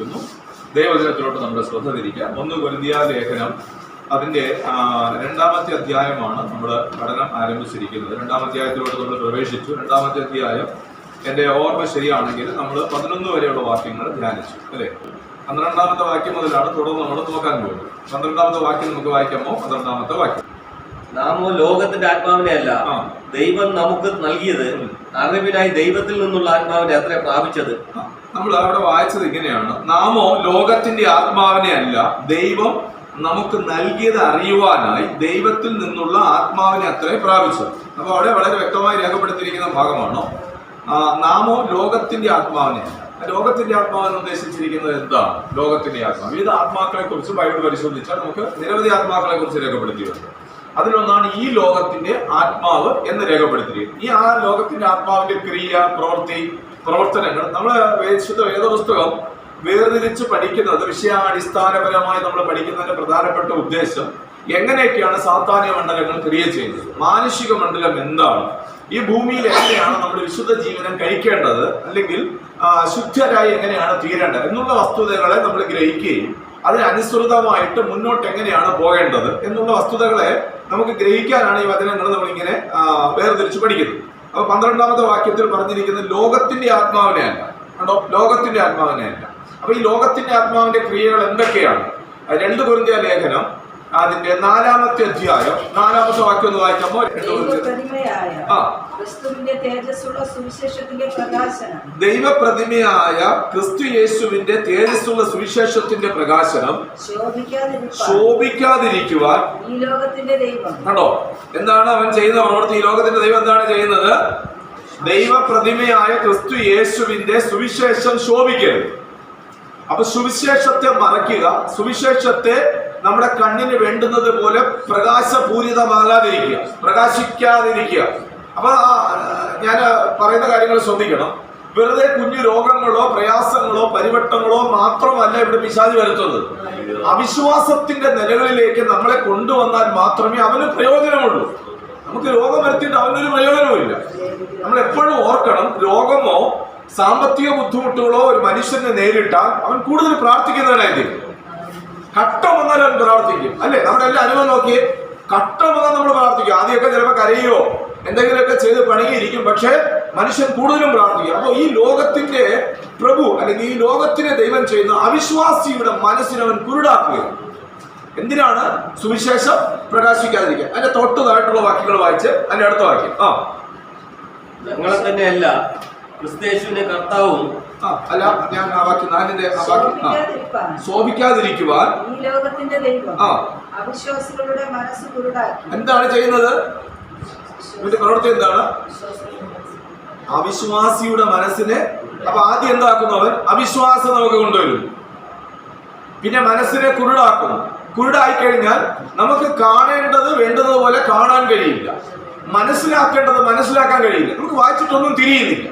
ആഗ്രഹിക്കുന്നു. ദൈവവചനത്തിലോട്ട് നമ്മുടെ ശ്രദ്ധ തിരിക്കാം. 1 കൊരിന്ത്യർ ലേഖനം അതിൻ്റെ 2-ാമത്തെ അധ്യായമാണ് നമ്മൾ പഠനം ആരംഭിച്ചിരിക്കുന്നത്. 2-ാം അധ്യായത്തിലോട്ട് നമ്മൾ പ്രവേശിച്ചു. 2-ാമത്തെ അധ്യായം എൻ്റെ ഓർമ്മ ശരിയാണെങ്കിൽ നമ്മൾ 11 വരെയുള്ള വാക്യങ്ങൾ ധ്യാനിച്ചു, അല്ലേ? 12-ാമത്തെ വാക്യം മുതലാണ് തുടർന്ന് നമ്മൾ നോക്കാൻ പോകുന്നത്. 12-ാമത്തെ വാക്യം നമുക്ക് വായിക്കാമോ? 12-ാമത്തെ വാക്യം. നാമോ ലോകത്തിന്റെ ആത്മാവിനെ അല്ല, ദൈവം നമുക്ക് നൽകിയത് അറിവിനായി ദൈവത്തിൽ നിന്നുള്ള ആത്മാവിനെ അത്ര പ്രാപിച്ചത്. നമ്മൾ അവിടെ വായിച്ചത് ഇങ്ങനെയാണ്: നാമോ ലോകത്തിന്റെ ആത്മാവിനെ അല്ല, ദൈവം നമുക്ക് നൽകിയത് അറിയുവാനായി ദൈവത്തിൽ നിന്നുള്ള ആത്മാവിനെ അത്രേ പ്രാപിച്ചത്. അപ്പൊ അവിടെ വളരെ വ്യക്തമായി രേഖപ്പെടുത്തിയിരിക്കുന്ന ഭാഗമാണ് നാമോ ലോകത്തിന്റെ ആത്മാവിനെ അല്ല. ലോകത്തിന്റെ ആത്മാവെന്ന് ഉദ്ദേശിച്ചിരിക്കുന്നത് എന്താണ്? ലോകത്തിന്റെ ആത്മാവ് വിവിധ ആത്മാക്കളെ കുറിച്ച് ബൈബിൾ പരിശോധിച്ചാൽ നമുക്ക് നിരവധി ആത്മാക്കളെ കുറിച്ച് രേഖപ്പെടുത്തിയിട്ടുണ്ട്. അതിലൊന്നാണ് ഈ ലോകത്തിന്റെ ആത്മാവ് എന്ന് രേഖപ്പെടുത്തിയിരിക്കുന്നത്. ഈ ലോകത്തിന്റെ ആത്മാവിന്റെ ക്രിയ, പ്രവർത്തനങ്ങൾ നമ്മൾ വിശുദ്ധ വേദപുസ്തകം വേർതിരിച്ച് പഠിക്കുന്നത്, വിഷയാടിസ്ഥാനപരമായി നമ്മൾ പഠിക്കുന്നതിന്റെ പ്രധാനപ്പെട്ട ഉദ്ദേശം എങ്ങനെയൊക്കെയാണ് സാത്താന്യ മണ്ഡലങ്ങൾ ക്രിയ ചെയ്യുന്നത്, മാനുഷിക മണ്ഡലം എന്താണ്, ഈ ഭൂമിയിൽ എങ്ങനെയാണ് നമ്മൾ വിശുദ്ധ ജീവനം കഴിക്കേണ്ടത്, അല്ലെങ്കിൽ ശുദ്ധരായി എങ്ങനെയാണ് തീരേണ്ടത് എന്നുള്ള വസ്തുതകളെ നമ്മൾ ഗ്രഹിക്കുകയും അതിനനുസൃതമായിട്ട് മുന്നോട്ട് എങ്ങനെയാണ് പോകേണ്ടത് എന്നുള്ള വസ്തുതകളെ നമുക്ക് ഗ്രഹിക്കാനാണ് ഈ വചനങ്ങൾ നമ്മളിങ്ങനെ വേർതിരിച്ച് പഠിക്കുന്നത്. അപ്പൊ 12-ാമത്തെ വാക്യത്തിൽ പറഞ്ഞിരിക്കുന്നത് ലോകത്തിന്റെ ആത്മാവിനെ അല്ല. കണ്ടോ? ലോകത്തിന്റെ ആത്മാവിനെ അല്ല. അപ്പൊ ഈ ലോകത്തിന്റെ ആത്മാവിന്റെ ക്രിയകൾ എന്തൊക്കെയാണ്? 2 കൊരിന്ത്യർ ലേഖനം അതിന്റെ 4-ാമത്തെ അധ്യായം 4-ാമത്തെ വാക്യം ഒന്ന് വായിക്കാമോ? ദൈവപ്രതിമയായ ക്രിസ്തു യേശുവിന്റെ തേജസ്സുള്ള സുവിശേഷത്തിന്റെ പ്രകാശനം ശോഭിക്കാതിരിക്കുവാൻ ഈ ലോകത്തിന്റെ ദൈവം. കണ്ടോ? എന്താണ് അവൻ ചെയ്യുന്ന പ്രവൃത്തി? ഈ ലോകത്തിന്റെ ദൈവം എന്താണ് ചെയ്യുന്നത്? ദൈവപ്രതിമയായ ക്രിസ്തു യേശുവിന്റെ സുവിശേഷം ശോഭിക്കരുത്. അപ്പൊ സുവിശേഷത്തെ മറയ്ക്കുക, സുവിശേഷത്തെ നമ്മുടെ കണ്ണിന് വേണ്ടുന്നത് പോലെ പ്രകാശപൂരിതമാകാതിരിക്കുക, പ്രകാശിക്കാതിരിക്കുക. അപ്പൊ ഞാൻ പറയുന്ന കാര്യങ്ങൾ ശ്രദ്ധിക്കണം. വെറുതെ കുഞ്ഞു രോഗങ്ങളോ പ്രയാസങ്ങളോ പരിവട്ടങ്ങളോ മാത്രമല്ല ഇവിടെ പിശാച് വരുത്തുന്നത്. അവിശ്വാസത്തിന്റെ നിലകളിലേക്ക് നമ്മളെ കൊണ്ടുവന്നാൽ മാത്രമേ അവന് പ്രയോജനമുള്ളൂ. നമുക്ക് രോഗം വരുത്തിയിട്ട് അവനൊരു പ്രയോജനവുമില്ല. നമ്മൾ എപ്പോഴും ഓർക്കണം, രോഗമോ സാമ്പത്തിക ബുദ്ധിമുട്ടുകളോ ഒരു മനുഷ്യനെ നേരിട്ടാൽ അവൻ കൂടുതൽ പ്രാർത്ഥിക്കുന്നവനായിരിക്കും. കട്ടം വന്നാൽ അവൻ പ്രാർത്ഥിക്കും, അല്ലെ? നമ്മുടെ എല്ലാ അനുഭവം നോക്കിയേ, കട്ടം വന്നാൽ നമ്മൾ പ്രാർത്ഥിക്കും. ആദ്യമൊക്കെ ചിലപ്പോൾ കരയോ എന്തെങ്കിലുമൊക്കെ ചെയ്ത് പണിയിരിക്കും, പക്ഷെ മനുഷ്യൻ കൂടുതലും പ്രാർത്ഥിക്കും. അപ്പോൾ ഈ ലോകത്തിന്റെ പ്രഭു അല്ലെങ്കിൽ ഈ ലോകത്തിനെ ദൈവം ചെയ്യുന്ന അവിശ്വാസിയുടെ മനസ്സിനവൻ കുരുടാക്കുകയാണ്. എന്തിനാണ്? സുവിശേഷം പ്രകാശിക്കാതിരിക്കാൻ. അതിന്റെ തൊട്ടതായിട്ടുള്ള വാക്യങ്ങൾ വായിച്ച് അതിന്റെ അടുത്ത വാക്യം. ഞങ്ങളെ തന്നെയല്ല, ക്രിസ്തുയേശുവിന്റെ കർത്താവും അല്ല, ഞാൻ ആ വാക്യം 4-ന്റെ ശോഭിക്കാതിരിക്കുവാൻ ഈ ലോകത്തിന്റെ ദൈവം അവിശ്വാസികളുടെ മനസ്സ് കുരുടാക്കി. എന്താണ് ചെയ്യുന്നത്? ഇതിന്റെ പ്രവൃത്തി എന്താണ്? അവിശ്വാസിയുടെ മനസ്സിനെ. അപ്പൊ ആദ്യം എന്താക്കുന്നു? അവൻ അവിശ്വാസം നമുക്ക് കൊണ്ടുവരുന്നു, പിന്നെ മനസ്സിനെ കുരുടാക്കുന്നു. കുരുടായി കഴിഞ്ഞാൽ നമുക്ക് കാണേണ്ടത് വേണ്ടതുപോലെ കാണാൻ കഴിയില്ല, മനസ്സിലാക്കേണ്ടത് മനസ്സിലാക്കാൻ കഴിയില്ല, നമുക്ക് വായിച്ചിട്ടൊന്നും തിരിയുന്നില്ല,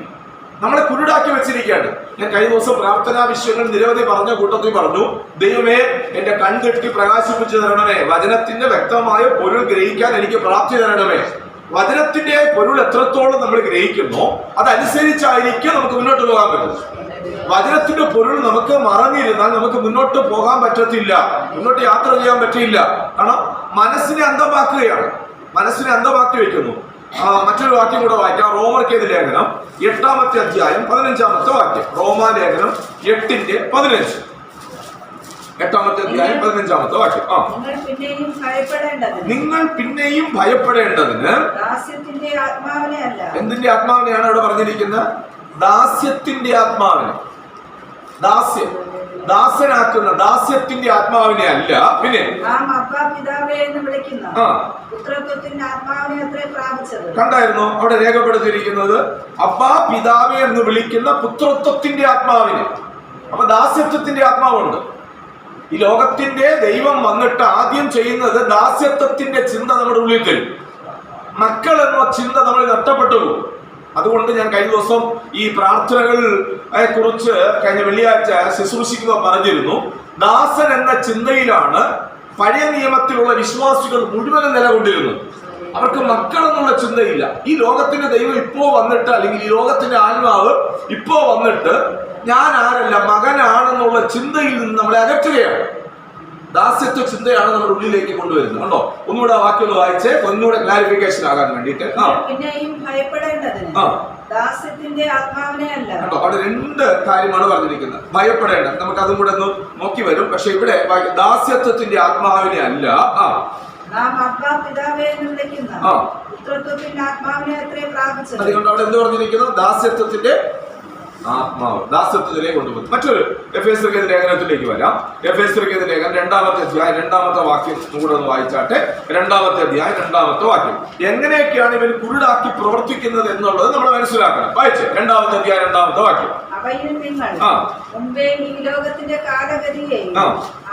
നമ്മളെ കുരുടാക്കി വെച്ചിരിക്കുകയാണ്. ഞാൻ കഴിഞ്ഞ ദിവസം പ്രാർത്ഥനാ വിഷയങ്ങൾ നിരവധി പറഞ്ഞ കൂട്ടത്തിൽ പറഞ്ഞു, ദൈവമേ എന്റെ കൺതെട്ടി പ്രകാശിപ്പിച്ചു തരണമേ, വചനത്തിന്റെ വ്യക്തമായ പൊരുൾ ഗ്രഹിക്കാൻ എനിക്ക് പ്രാപ്തി തരണമേ. വചനത്തിന്റെ പൊരുൾ എത്രത്തോളം നമ്മൾ ഗ്രഹിക്കുന്നോ അതനുസരിച്ചായിരിക്കും നമുക്ക് മുന്നോട്ട് പോകാൻ പറ്റും. വചനത്തിന്റെ പൊരുൾ നമുക്ക് മറഞ്ഞിരുന്നാൽ നമുക്ക് മുന്നോട്ട് പോകാൻ പറ്റത്തില്ല, മുന്നോട്ട് യാത്ര ചെയ്യാൻ പറ്റില്ല. കാരണം മനസ്സിനെ അന്ധമാക്കുകയാണ്, മനസ്സിനെ അന്ധമാക്കി വെക്കുന്നു. മറ്റൊരു വാക്യം കൂടെ വായിക്കാം. റോമർക്കേത് ലേഖനം 8-ാമത്തെ അധ്യായം 15-ാമത്തെ വാക്യം. റോമാലേഖനം 8-15. 8-ാമത്തെ അധ്യായം 15-ാമത്തെ വാക്യം. നിങ്ങൾ പിന്നെയും ഭയപ്പെടേണ്ടതിന് എന്തിന്റെ ആത്മാവിനെയാണ് അവിടെ പറഞ്ഞിരിക്കുന്നത്? ദാസ്യത്തിന്റെ ആത്മാവിനെ. ദാസനാക്കുന്ന ദാസ്യത്തിന്റെ ആത്മാവിനെ അല്ല, പിന്നെ കണ്ടായിരുന്നു അവിടെ രേഖപ്പെടുത്തിയിരിക്കുന്നത് അബ്ബാ പിതാവേ എന്ന് വിളിക്കുന്ന പുത്രത്വത്തിന്റെ ആത്മാവിനെ. അപ്പൊ ദാസ്യത്വത്തിന്റെ ആത്മാവുണ്ട്. ഈ ലോകത്തിന്റെ ദൈവം വന്നിട്ട് ആദ്യം ചെയ്യുന്നത് ദാസ്യത്വത്തിന്റെ ചിന്ത നമ്മുടെ ഉള്ളിൽ തരും. മക്കൾ എന്ന ചിന്ത നമ്മൾ നഷ്ടപ്പെട്ടു പോകും. അതുകൊണ്ട് ഞാൻ കഴിഞ്ഞ ദിവസം ഈ പ്രാർത്ഥനകളെ കുറിച്ച് കഴിഞ്ഞ വെള്ളിയാഴ്ച ശുശ്രൂഷിക്കുക പറഞ്ഞിരുന്നു. ദാസൻ എന്ന ചിന്തയിലാണ് പഴയ നിയമത്തിലുള്ള വിശ്വാസികൾ മുഴുവനും നിലകൊണ്ടിരുന്നത്. അവർക്ക് മക്കൾ എന്നുള്ള ചിന്തയില്ല. ഈ ലോകത്തിന്റെ ദൈവം ഇപ്പോ വന്നിട്ട്, അല്ലെങ്കിൽ ഈ ലോകത്തിന്റെ ആത്മാവ് ഇപ്പോ വന്നിട്ട് ഞാൻ ആരല്ല, മകനാണെന്നുള്ള ചിന്തയിൽ നിന്ന് നമ്മളെ അകറ്റുകയാണ്. ദാസ്യത്വ ചിന്തയാണ് നമ്മുടെ ഉള്ളിലേക്ക് കൊണ്ടുവരുന്നത്. കണ്ടോ? ഒന്നുകൂടെ ആ വാക്യം ഒന്ന് വായിച്ചേ, ഒന്നുകൂടെ ക്ലാരിഫിക്കേഷൻ ആകാൻ വേണ്ടിയിട്ട്. പിന്നെയും ഭയപ്പെടേണ്ടതിന് ദാസ്യത്തിന്റെ ആത്മാവിനെ അല്ല. കണ്ടോ? അവിടെ രണ്ട് കാര്യമാണ് പറഞ്ഞിരിക്കുന്നത്. ഭയപ്പെടേണ്ട, നമുക്ക് അതും കൂടെ ഒന്ന് നോക്കി വരും. പക്ഷെ ഇവിടെ ദാസ്യത്വത്തിന്റെ ആത്മാവിനെ അല്ല, നാം അബ്ബാ പിതാവേ എന്ന് വിളിക്കുന്ന പുത്രത്വത്തിന്റെ ആത്മാവിനെ അത്രേ പ്രാപിച്ചത്. അതുകൊണ്ട് അവിടെ എന്ത് പറഞ്ഞിരിക്കുന്നു? ദാസ്യത്വത്തിന്റെ ആത്മാവ്, ദാസ്യത്വത്തിലേക്ക് കൊണ്ടുപോകും. മറ്റൊരു എഫേസ്യർക്കെതിരെ ലേഖനത്തിലേക്ക് വരാം. എഫേസ്യർക്കെതിരെ ലേഖനം 2-ാമത്തെ അധ്യായം 2-ാമത്തെ വാക്യം കൂടെ ഒന്ന് വായിച്ചാട്ടെ. 2-ാമത്തെ അധ്യായം 2-ാമത്തെ വാക്യം. എങ്ങനെയൊക്കെയാണ് ഇവൻ കുരുടാക്കി പ്രവർത്തിക്കുന്നത് എന്നുള്ളത് നമ്മൾ മനസ്സിലാക്കണം. വായിച്ചേ, 2-ാമത്തെ അധ്യായം 2-ാമത്തെ വാക്യം. അവയിൽ നിങ്ങൾ മുമ്പേ ഈ ലോകത്തിന്റെ കാലഗതിയെയും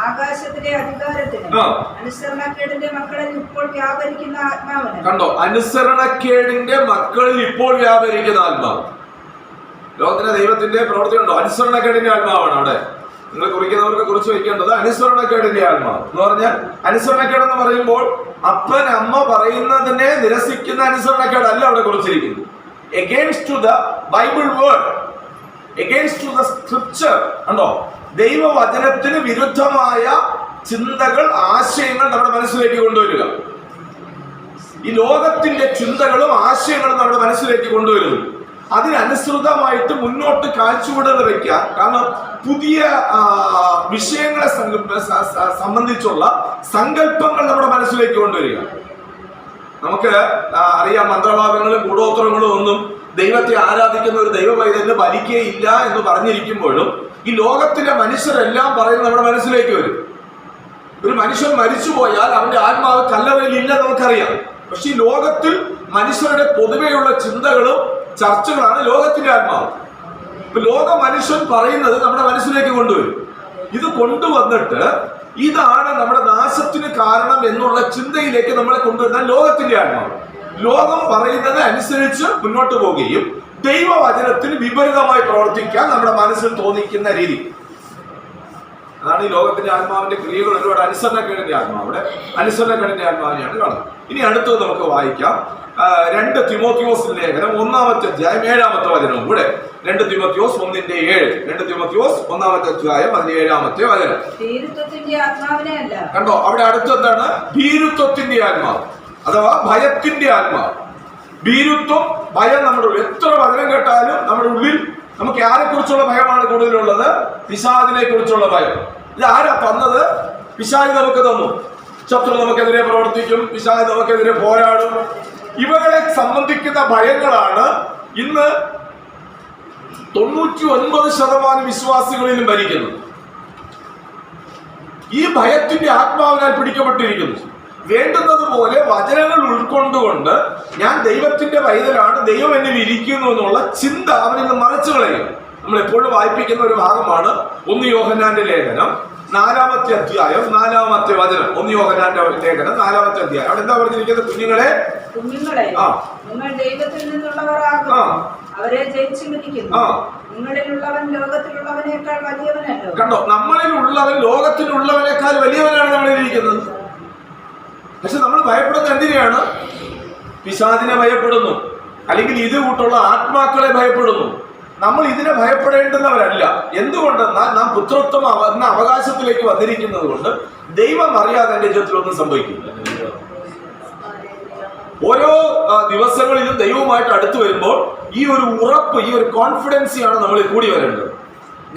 ആകാശത്തിലെ അധികാരത്തിനും അനുസരണക്കേടിന്റെ മക്കളിൽ ഇപ്പോൾ വ്യാപരിക്കുന്ന ആത്മാവിനെ. കണ്ടോ? അനുസരണക്കേടിന്റെ മക്കളിൽ ഇപ്പോൾ വ്യാപരിക്കുന്ന ആത്മാവ്. ലോകത്തിലെ ദൈവത്തിന്റെ പ്രവൃത്തി ഉണ്ടോ? അനുസരണക്കേടിന്റെ ആത്മാവാണ് അവിടെ. നിങ്ങൾ കുറിക്കുന്നവർക്ക് കുറിച്ച് വയ്ക്കേണ്ടത് അനുസരണക്കേടിന്റെ ആത്മാവ് എന്ന് പറഞ്ഞാൽ, അനുസരണക്കേട് എന്ന് പറയുമ്പോൾ അപ്പൻ അമ്മ പറയുന്നതിനെ നിരസിക്കുന്ന അനുസരണക്കേടല്ല അവിടെ കുറിച്ചിരിക്കുന്നത്. Against to the Bible word, against to the scripture. കണ്ടോ? ദൈവവചനത്തിന് വിരുദ്ധമായ ചിന്തകൾ, ആശയങ്ങൾ നമ്മുടെ മനസ്സിലേക്ക് കൊണ്ടുവരിക. ഈ ലോകത്തിന്റെ ചിന്തകളും ആശയങ്ങളും നമ്മുടെ മനസ്സിലേക്ക് കൊണ്ടുവരുന്നു. അതിനനുസൃതമായിട്ട് മുന്നോട്ട് കാഴ്ചപ്പാടുകൾ വെക്കാൻ. കാരണം പുതിയ വിഷയങ്ങളെ സംബന്ധിച്ചുള്ള സങ്കല്പങ്ങൾ നമ്മുടെ മനസ്സിലേക്ക് കൊണ്ടുവരിക. നമുക്ക് അറിയാം, മന്ത്രവാദങ്ങളും കൂടോത്രങ്ങളും ഒന്നും ദൈവത്തെ ആരാധിക്കുന്ന ഒരു ദൈവ പൈതലിന് വലിക്കുകയില്ല എന്ന് പറഞ്ഞിരിക്കുമ്പോഴും ഈ ലോകത്തിലെ മനുഷ്യരെല്ലാം പറയുന്നത് നമ്മുടെ മനസ്സിലേക്ക് വരും. ഒരു മനുഷ്യൻ മരിച്ചുപോയാൽ അവന്റെ ആത്മാവ് കല്ലറയിൽ ഇല്ല നമുക്കറിയാം. പക്ഷെ ഈ ലോകത്തിൽ മനുഷ്യരുടെ പൊതുവെയുള്ള ചിന്തകളും ചർച്ചകളാണ് ലോകത്തിന്റെ ആത്മാവ്. ഇപ്പൊ ലോക മനുഷ്യൻ പറയുന്നത് നമ്മുടെ മനസ്സിലേക്ക് കൊണ്ടുവരും. ഇത് കൊണ്ടുവന്നിട്ട് ഇതാണ് നമ്മുടെ നാശത്തിന് കാരണം എന്നുള്ള ചിന്തയിലേക്ക് നമ്മളെ കൊണ്ടുവരുന്ന ലോകത്തിന്റെ ആത്മാവ്. ലോകം പറയുന്നത് അനുസരിച്ച് മുന്നോട്ട് പോവുകയും ദൈവവചനത്തിന് വിപരീതമായി പ്രവർത്തിക്കാൻ നമ്മുടെ മനസ്സിൽ തോന്നിക്കുന്ന രീതി. അതാണ് ഈ ലോകത്തിന്റെ ആത്മാവിന്റെ ക്രിയകൾ. ഒരുപാട് അനുസരണക്കേടിന്റെ ആത്മാവ്, അവിടെ അനുസരണക്കേടിന്റെ ആത്മാവിനെയാണ് കാണുന്നത്. ഇനി അടുത്തത് നമുക്ക് വായിക്കാം. 2 തിമോത്തിയോസ് ലേഖനം 1-ാമത്തെ അധ്യായം 7-ാമത്തെ വചനവും കൂടെ. 2 തിമോത്തിയോസ് 1:7. 2 തിമോത്തിയോസ് 1-ാമത്തെ അധ്യായം 17-ാമത്തെ വചനം. കണ്ടോ? അവിടെ അടുത്ത് എന്താണ്? ഭീരുത്വത്തിന്റെ ആത്മാവ് അഥവാ ഭയത്തിന്റെ ആത്മാവ്. ഭീരുത്വം, ഭയം നമ്മുടെ ഉള്ളിൽ. എത്ര വചനം കേട്ടാലും നമ്മുടെ ഉള്ളിൽ നമുക്ക് ആരെ കുറിച്ചുള്ള ഭയമാണ് കൂടുതലുള്ളത്? പിശാചിനെ കുറിച്ചുള്ള ഭയം. ഇത് ആരാ തന്നത്? പിശാച് നമുക്ക് തന്നു. ശത്രു നമുക്കെതിരെ പ്രവർത്തിക്കും, പിശാച് നമുക്കെതിരെ പോരാടും. ഇവകളെ സംബന്ധിക്കുന്ന ഭയങ്ങളാണ് ഇന്ന് 99% വിശ്വാസികളിലും ഭരിക്കുന്നത്. ഈ ഭയത്തിന്റെ ആത്മാവിനാൽ പിടിക്കപ്പെട്ടിരിക്കുന്നു. വേണ്ടുന്നത് പോലെ വചനങ്ങൾ ഉൾക്കൊണ്ടുകൊണ്ട് ഞാൻ ദൈവത്തിന്റെ പൈതലാണ്, ദൈവം എന്നിൽ ഇരിക്കുന്നു എന്നുള്ള ചിന്ത അവനിൽ നിന്ന് മറച്ചു കളയുക. നമ്മൾ എപ്പോഴും വായിപ്പിക്കുന്ന ഒരു ഭാഗമാണ് 1 യോഹന്നാന്റെ ലേഖനം 4-ാമത്തെ അധ്യായം 4-ാമത്തെ വചനം. 1 യോഹന്നാന്റെ ലേഖനം 4-ാമത്തെ അധ്യായം. അവിടെ എന്താ പറഞ്ഞിരിക്കുന്നത്? കുഞ്ഞുങ്ങളെ നിങ്ങൾ ദൈവത്തിൽ നിന്നുള്ളവരാകുന്നു, അവരെ ജയിച്ചു മിതിക്കുന്നു. നിങ്ങളിലുള്ളവൻ ലോകത്തിലുള്ളവനേക്കാൾ വലിയവനല്ലോ. കണ്ടോ? നമ്മളിലുള്ളവൻ ലോകത്തിലുള്ളവനേക്കാൾ വലിയവനാണ് നമ്മളിരിക്കുന്നത്. പക്ഷെ നമ്മൾ ഭയപ്പെടുന്നത് എന്തിനെയാണ്? പിശാചിനെ ഭയപ്പെടുന്നു, അല്ലെങ്കിൽ ഇത് കൂട്ടുള്ള ആത്മാക്കളെ ഭയപ്പെടുന്നു. നമ്മൾ ഇതിനെ ഭയപ്പെടേണ്ടുന്നവരല്ല. എന്തുകൊണ്ടെന്നാൽ നാം പുത്രത്വം എന്ന അവകാശത്തിലേക്ക് വന്നിരിക്കുന്നത് കൊണ്ട് ദൈവം അറിയാതെ എന്റെ ജീവിതത്തിൽ ഒന്നും സംഭവിക്കില്ല. ഓരോ ദിവസങ്ങളിലും ദൈവവുമായിട്ട് അടുത്ത് വരുമ്പോൾ ഈ ഒരു ഉറപ്പ്, ഈ ഒരു കോൺഫിഡൻസിയാണ് നമ്മളിൽ കൂടി വരേണ്ടത്.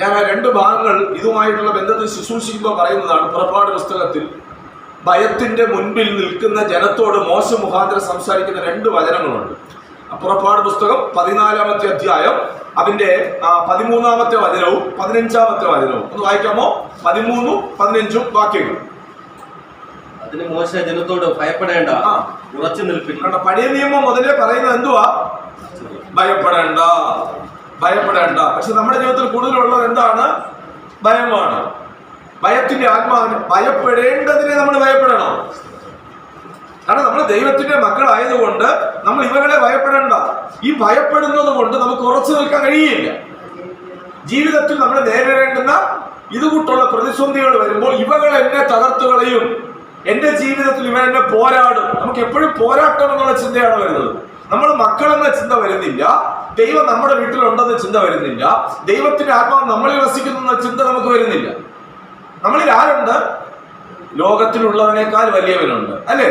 ഞാൻ ആ 2 ഭാഗങ്ങൾ ഇതുമായിട്ടുള്ള ബന്ധത്തിൽ ശുശ്രൂഷിക്കുമ്പോൾ പറയുന്നതാണ്. പുറപ്പാട് പുസ്തകത്തിൽ ഭയത്തിന്റെ മുൻപിൽ നിൽക്കുന്ന ജനത്തോട് മോശ മുഖാന്തരം സംസാരിക്കുന്ന 2 വചനങ്ങളുണ്ട്. പുറപ്പാട് പുസ്തകം 14-ാമത്തെ അധ്യായം അതിന്റെ 13-ാമത്തെ വചനവും 15-ാമത്തെ വചനവും ഒന്ന് വായിക്കാമോ? 13-ഉം 15-ഉം വാക്യങ്ങൾ. അതിന് മോശ ജനത്തോട് ഭയപ്പെടേണ്ട, ഉറച്ചു നിൽപ്പിൻ. പഴയ നിയമം മുതലേ പറയുന്നത് എന്തുവാ? ഭയപ്പെടേണ്ട, ഭയപ്പെടേണ്ട. പക്ഷെ നമ്മുടെ ജീവിതത്തിൽ കൂടുതലുള്ളത് എന്താണ്? ഭയമാണ്. ഭയത്തിന്റെ ആത്മാവിന് ഭയപ്പെടേണ്ടതിനെ നമ്മൾ ഭയപ്പെടണം. കാരണം നമ്മൾ ദൈവത്തിന്റെ മക്കളായതുകൊണ്ട് നമ്മൾ ഇവകളെ ഭയപ്പെടേണ്ട. ഈ ഭയപ്പെടുന്നത് കൊണ്ട് നമുക്ക് ഉറച്ചു നിൽക്കാൻ കഴിയില്ല. ജീവിതത്തിൽ നമ്മൾ നേരിടേണ്ടുന്ന ഇതുകൂട്ടുള്ള പ്രതിസന്ധികൾ വരുമ്പോൾ ഇവകൾ എന്നെ തകർത്തുകളയും, എന്റെ ജീവിതത്തിൽ ഇവൻ എന്നെ പോരാടും. നമുക്ക് എപ്പോഴും പോരാട്ടം എന്നുള്ള ചിന്തയാണ് വരുന്നത്. നമ്മൾ മക്കളെന്ന ചിന്ത വരുന്നില്ല, ദൈവം നമ്മുടെ വീട്ടിലുണ്ടെന്ന ചിന്ത വരുന്നില്ല, ദൈവത്തിന്റെ ആത്മാവ് നമ്മളിൽ വസിക്കുന്ന ചിന്ത നമുക്ക് വരുന്നില്ല. നമ്മളിൽ ആരുണ്ട്? ലോകത്തിലുള്ളവനേക്കാൾ വലിയവനുണ്ട്, അല്ലേ?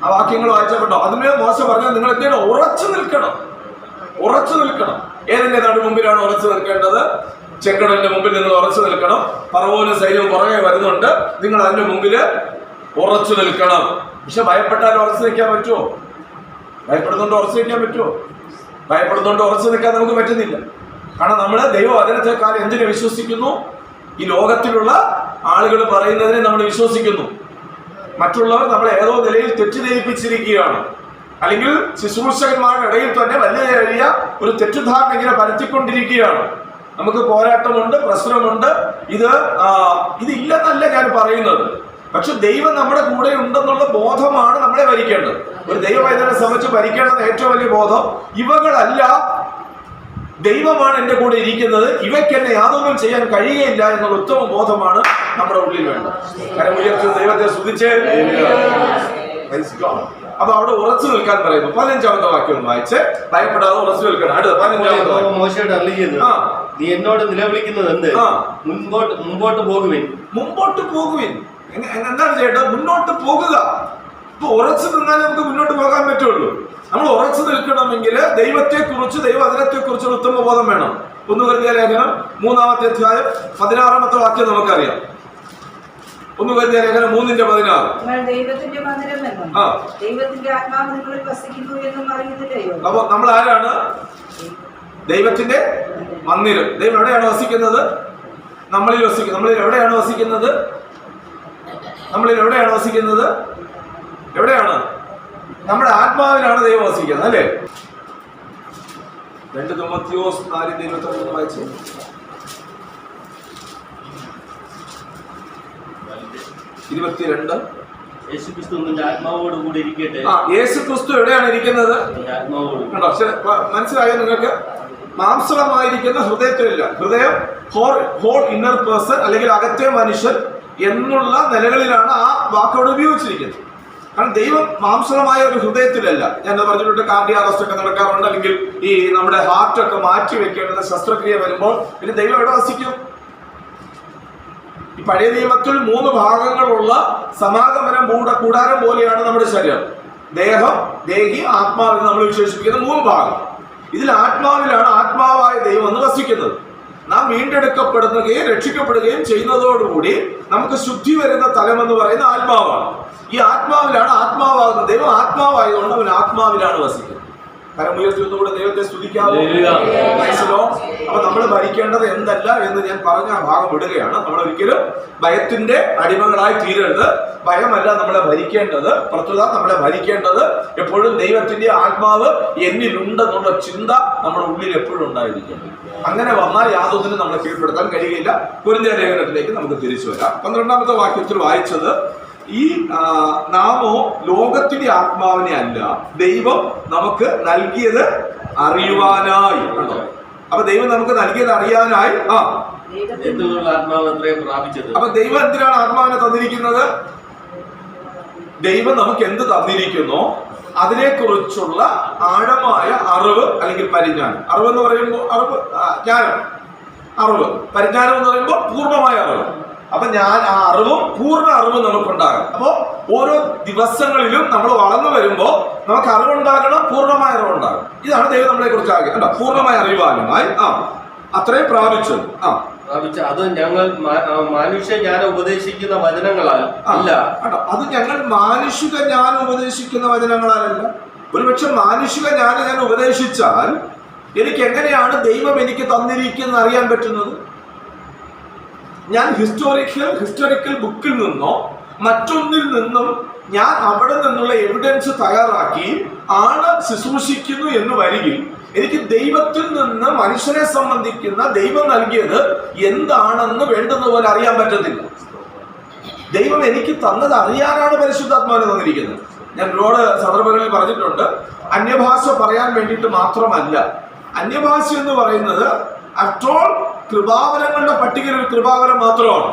ആ വാക്യങ്ങൾ വായിച്ചപ്പെട്ടോ. അതിന് മോശം പറഞ്ഞാൽ നിങ്ങൾ എന്താണ്? ഉറച്ചു നിൽക്കണം, ഉറച്ചു നിൽക്കണം. ഏതിന്റെ നടുമുമ്പിലാണ് ഉറച്ചു നിൽക്കേണ്ടത്? ചെങ്കടലിന്റെ മുമ്പിൽ നിങ്ങൾ ഉറച്ചു നിൽക്കണം. ഫറവോനും സൈന്യവും പുറകെ വരുന്നുണ്ട്, നിങ്ങൾ അതിന്റെ മുമ്പില് ഉറച്ചു നിൽക്കണം. പക്ഷെ ഭയപ്പെട്ടാൽ ഉറച്ചു നിൽക്കാൻ പറ്റുമോ? ഭയപ്പെടുന്നോണ്ട് ഉറച്ചു നിൽക്കാൻ പറ്റുമോ? ഭയപ്പെടുന്നോണ്ട് ഉറച്ചു നിൽക്കാൻ നമുക്ക് പറ്റുന്നില്ല. കാരണം നമ്മൾ ദൈവവചനത്തെക്കാൾ എന്തിനെ വിശ്വസിക്കുന്നു? ഈ ലോകത്തിലുള്ള ആളുകൾ പറയുന്നതിനെ നമ്മൾ വിശ്വസിക്കുന്നു. മറ്റുള്ളവർ നമ്മളെ ഏതോ നിലയിൽ തെറ്റിദ്ധരിപ്പിച്ചിരിക്കുകയാണ്, അല്ലെങ്കിൽ ശുശ്രൂഷകന്മാരുടെ ഇടയിൽ തന്നെ വലിയ ഒരു തെറ്റിദ്ധാരണ ഇങ്ങനെ പരത്തിക്കൊണ്ടിരിക്കുകയാണ്. നമുക്ക് പോരാട്ടമുണ്ട്, പ്രശ്നമുണ്ട്. ഇതില്ലെന്നല്ല ഞാൻ പറയുന്നത്. പക്ഷെ ദൈവം നമ്മുടെ കൂടെ ഉണ്ടെന്നുള്ള ബോധമാണ് നമ്മളെ ഭരിക്കേണ്ടത്. ഒരു ദൈവവൈദ്യനെ സംബന്ധിച്ച് ഭരിക്കേണ്ടത് ഏറ്റവും വലിയ ബോധം ഇവകളല്ല, ദൈവമാണ് എന്റെ കൂടെ ഇരിക്കുന്നത്, ഇവയ്ക്ക് എന്നെ യാതൊന്നും ചെയ്യാൻ കഴിയുകയില്ല എന്നുള്ള ഉത്തമ ബോധമാണ് നമ്മുടെ ഉള്ളിൽ വേണ്ടത്. കരമുയർത്തി ദൈവത്തെ സ്തുതിച്ചേ. അപ്പൊ അവിടെ ഉറച്ചു നിൽക്കാൻ പറയുന്നു. 15-ാമത്തെ വാക്യം വായിച്ച് ഭയപ്പെടാതെ ഉറച്ചു നിൽക്കണം. അടുത്ത 15-ാമത്തെ മോശയോട് അരുളിയത്, നീ എന്നോട് നിലവിളിക്കുന്നത് എന്ത്? മുമ്പോട്ട് പോകുവിൻ. മുമ്പോട്ട് പോകുവിൻ. എന്താണ് ചെയ്യേണ്ടത്? മുന്നോട്ട് പോകുക. ഇപ്പൊ ഉറച്ചു നിന്നാലേ നമുക്ക് മുന്നോട്ട് പോകാൻ പറ്റുള്ളൂ. നമ്മൾ ഉറച്ചു നിൽക്കണമെങ്കിൽ ദൈവത്തെക്കുറിച്ച്, ദൈവവചനത്തെക്കുറിച്ചുള്ള ഉത്തമ ബോധം വേണം. 1 കൊരിന്ത്യർ ലേഖനം 3-ാമത്തെ അധ്യായം 16-ാമത്തെ വാക്യം നമുക്കറിയാം. 1 കൊരിന്ത്യർ ലേഖനം 3:16. ദൈവത്തിന്റെ മന്ദിരമെന്നും ദൈവത്തിന്റെ ആത്മാവ് നിങ്ങളിൽ വസിക്കുന്നു എന്നും അറിയുന്നില്ലയോ? അപ്പൊ നമ്മൾ ആരാണ്? ദൈവത്തിന്റെ മന്ദിരം. ദൈവം എവിടെയാണ് വസിക്കുന്നത്? നമ്മളിൽ വസിക്കുന്നത്. നമ്മളിൽ എവിടെയാണ് വസിക്കുന്നത്? നമ്മളിൽ എവിടെയാണ് വസിക്കുന്നത്? എവിടെയാണ്? നമ്മുടെ ആത്മാവിലാണ് ദൈവം വസിക്കുന്നത്, അല്ലേ? 2 തിമോത്തിയോസ് 4:21 വായിച്ചു. യേശുക്രിസ്തു നിന്റെ ആത്മാവോട് കൂടി ഇരിക്കട്ടെ. യേശുക്രിസ്തു എവിടെയാണ് ഇരിക്കുന്നത്? കണ്ടോ? മനസ്സിലായോ നിങ്ങൾക്ക്? മാംസമായിരിക്കുന്ന ഹൃദയത്തിലില്ല. ഹൃദയം ഹോൾ ഇന്നർ പേഴ്സൺ, അല്ലെങ്കിൽ അകത്തെ മനുഷ്യൻ എന്നുള്ള നിലകളിലാണ് ആ വാക്കോട് ഉപയോഗിച്ചിരിക്കുന്നത്. കാരണം ദൈവം മാംസമായ ഒരു ഹൃദയത്തിലല്ല. ഞാൻ പറഞ്ഞിട്ടുണ്ട്, കാർഡിയാക് അറസ്റ്റ് ഒക്കെ നടക്കാറുണ്ട്, അല്ലെങ്കിൽ ഈ നമ്മുടെ ഹാർട്ടൊക്കെ മാറ്റി വെക്കേണ്ടുന്ന ശസ്ത്രക്രിയ വരുമ്പോൾ പിന്നെ ദൈവം എവിടെ വസിക്കും? ഈ പഴയ നിയമത്തിൽ 3 ഭാഗങ്ങളുള്ള സമാഗമനം കൂടാരം പോലെയാണ് നമ്മുടെ ശരീരം. ദേഹം, ദേഹി, ആത്മാവിനെ നമ്മൾ വിശേഷിപ്പിക്കുന്ന 3 ഭാഗം. ഇതിൽ ആത്മാവിലാണ് ആത്മാവായ ദൈവം എന്ന് വസിക്കുന്നത്. നാം വീണ്ടെടുക്കപ്പെടുകയും രക്ഷിക്കപ്പെടുകയും ചെയ്യുന്നതോടുകൂടി നമുക്ക് ശുദ്ധി വരുന്ന തലം എന്ന് പറയുന്ന ആത്മാവാണ്. ഈ ആത്മാവിലാണ് ആത്മാവാകുന്നത്. ദൈവം ആത്മാവായതുകൊണ്ട് അവൻ ആത്മാവിലാണ് വസിക്കുന്നത്. കരമുയർത്തിയൊന്നുകൂടെ ദൈവത്തെ സ്തുതിക്കാമോ? അപ്പൊ നമ്മൾ ഭരിക്കേണ്ടത് എന്തല്ല എന്ന് ഞാൻ പറഞ്ഞ ആ ഭാഗം വിടുകയാണ്. നമ്മൾ ഒരിക്കലും ഭയത്തിന്റെ അടിമകളായി തീരരുത്. ഭയമല്ല നമ്മളെ ഭരിക്കേണ്ടത്. പ്രത്യുത നമ്മളെ ഭരിക്കേണ്ടത് എപ്പോഴും ദൈവത്തിന്റെ ആത്മാവ് എന്നിലുണ്ടെന്നുള്ള ചിന്ത നമ്മുടെ ഉള്ളിൽ എപ്പോഴും ഉണ്ടായിരിക്കും. അങ്ങനെ വന്നാൽ യാതൊന്നിനും നമ്മളെ കീഴ്പ്പെടുത്താൻ കഴിയില്ല. കൊരിന്ത്യർ ലേഖനത്തിലേക്ക് നമുക്ക് തിരിച്ചു വരാം. 12-ാമത്തെ വാക്യത്തിൽ വായിച്ചത്, ഈ നാമോ ലോകത്തിന്റെ ആത്മാവിനെ അല്ല, ദൈവം നമുക്ക് നൽകിയത് അറിയുവാനായി. കണ്ടോ? അപ്പൊ ദൈവം നമുക്ക് നൽകിയത് അറിയാനായി. അപ്പൊ ദൈവം എന്തിനാണ് ആത്മാവിനെ തന്നിരിക്കുന്നത്? ദൈവം നമുക്ക് എന്ത് തന്നിരിക്കുന്നോ അതിനെക്കുറിച്ചുള്ള ആഴമായ അറിവ്, അല്ലെങ്കിൽ പരിജ്ഞാനം. അറിവ് എന്ന് പറയുമ്പോൾ ജ്ഞാനം, അറിവ്. പരിജ്ഞാനം എന്ന് പറയുമ്പോൾ പൂർണ്ണമായ അറിവ്. അപ്പൊ ആ അറിവും പൂർണ്ണ അറിവും നമുക്കുണ്ടാകും. അപ്പോ ഓരോ ദിവസങ്ങളിലും നമ്മൾ വളർന്നു വരുമ്പോൾ നമുക്ക് അറിവുണ്ടാകണം, പൂർണ്ണമായ അറിവുണ്ടാകും. ഇതാണ് ദൈവം നമ്മളെ കുറിച്ച് ആഗ്രഹിക്കുന്നത്. പൂർണ്ണമായ അറിവാനുമായി അത്രയും പ്രാപിച്ചു. അത് ഞങ്ങൾ മാനുഷ്യ ജ്ഞാനം ഉപദേശിക്കുന്ന വചനങ്ങളാൽ അല്ല. അത് ഞങ്ങൾ മാനുഷിക ജ്ഞാനം ഉപദേശിക്കുന്ന വചനങ്ങളാലല്ല. ഒരുപക്ഷെ മാനുഷിക ജ്ഞാനം ഞാൻ ഉപദേശിച്ചാൽ എനിക്ക് എങ്ങനെയാണ് ദൈവം എനിക്ക് തന്നിരിക്കുന്നത് അറിയാൻ പറ്റുന്നത്? ഞാൻ ഹിസ്റ്റോറിക്കൽ ബുക്കിൽ നിന്നോ മറ്റൊന്നിൽ നിന്നും ഞാൻ അവിടെ നിന്നുള്ള എവിഡൻസ് തയ്യാറാക്കി ആണ് ശുശ്രൂഷിക്കുന്നു എന്ന് വരികിൽ എനിക്ക് ദൈവത്തിൽ നിന്ന് മനുഷ്യനെ സംബന്ധിക്കുന്ന ദൈവം നൽകിയത് എന്താണെന്ന് വേണ്ടുന്ന പോലെ അറിയാൻ പറ്റത്തില്ല. ദൈവം എനിക്ക് തന്നത് അറിയാനാണ് പരിശുദ്ധാത്മാവിനെ തന്നിരിക്കുന്നത്. ഞാൻ ഒരുപാട് സന്ദർഭങ്ങളിൽ പറഞ്ഞിട്ടുണ്ട്, അന്യഭാഷ പറയാൻ വേണ്ടിയിട്ട് മാത്രമല്ല. അന്യഭാഷ എന്ന് പറയുന്നത് അഫ്റ്റർ കൃപാവരങ്ങളുടെ പട്ടികയിൽ ഒരു കൃപാവരം മാത്രമാണ്.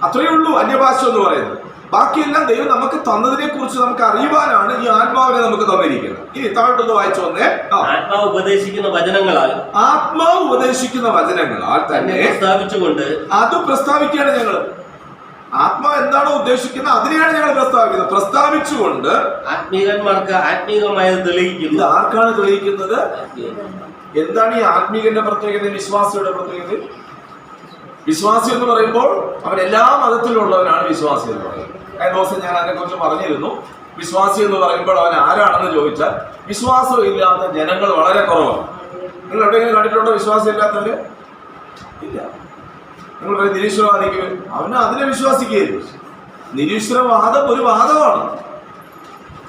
അത്രയേ ഉള്ളൂ അന്യഭാഷ എന്ന് പറയുന്നത്. ബാക്കിയെല്ലാം ദൈവം നമുക്ക് തന്നതിനെ കുറിച്ച് നമുക്ക് അറിയുവാനാണ് ഈ ആത്മാവിനെ നമുക്ക് തന്നിരിക്കുന്നത്. ഇനി താഴോട്ടൊന്ന് വായിച്ചു വന്നേ. ആത്മാവ് ഉപദേശിക്കുന്ന വചനങ്ങളാൽ തന്നെ പ്രസ്താവിച്ചുകൊണ്ട് അത് പ്രസ്താവിക്കുകയാണ് ഞങ്ങൾ. ആത്മാവ് എന്താണോ ഉദ്ദേശിക്കുന്നത് അതിനെയാണ് ഞങ്ങൾ പ്രസ്താവിച്ചുകൊണ്ട് ആത്മീകന്മാർക്ക് ആത്മീകമായത് തെളിയിക്കുന്നു. ഇത് ആർക്കാണ് തെളിയിക്കുന്നത്? എന്താണ് ഈ ആത്മീകന്റെ പ്രത്യേകത? വിശ്വാസിയുടെ പ്രത്യേകത. വിശ്വാസി എന്ന് പറയുമ്പോൾ അവൻ എല്ലാ മതത്തിലുള്ളവനാണ് വിശ്വാസി എന്ന് പറയുന്നത്. കഴിഞ്ഞ ദിവസം ഞാൻ അതിനെക്കുറിച്ച് പറഞ്ഞിരുന്നു. വിശ്വാസി എന്ന് പറയുമ്പോൾ അവൻ ആരാണെന്ന് ചോദിച്ചാൽ വിശ്വാസം ഇല്ലാത്ത ജനങ്ങൾ വളരെ കുറവാണ്. നിങ്ങൾ എവിടെയെങ്കിലും കണ്ടിട്ടുണ്ടോ വിശ്വാസം ഇല്ലാത്തവര്? ഇല്ല. നിങ്ങൾ പറയും നിരീശ്വരവാദിക്ക്, അവന് അതിനെ വിശ്വാസിക്കുകയില്ല. നിരീശ്വരവാദം ഒരു വാദമാണ്,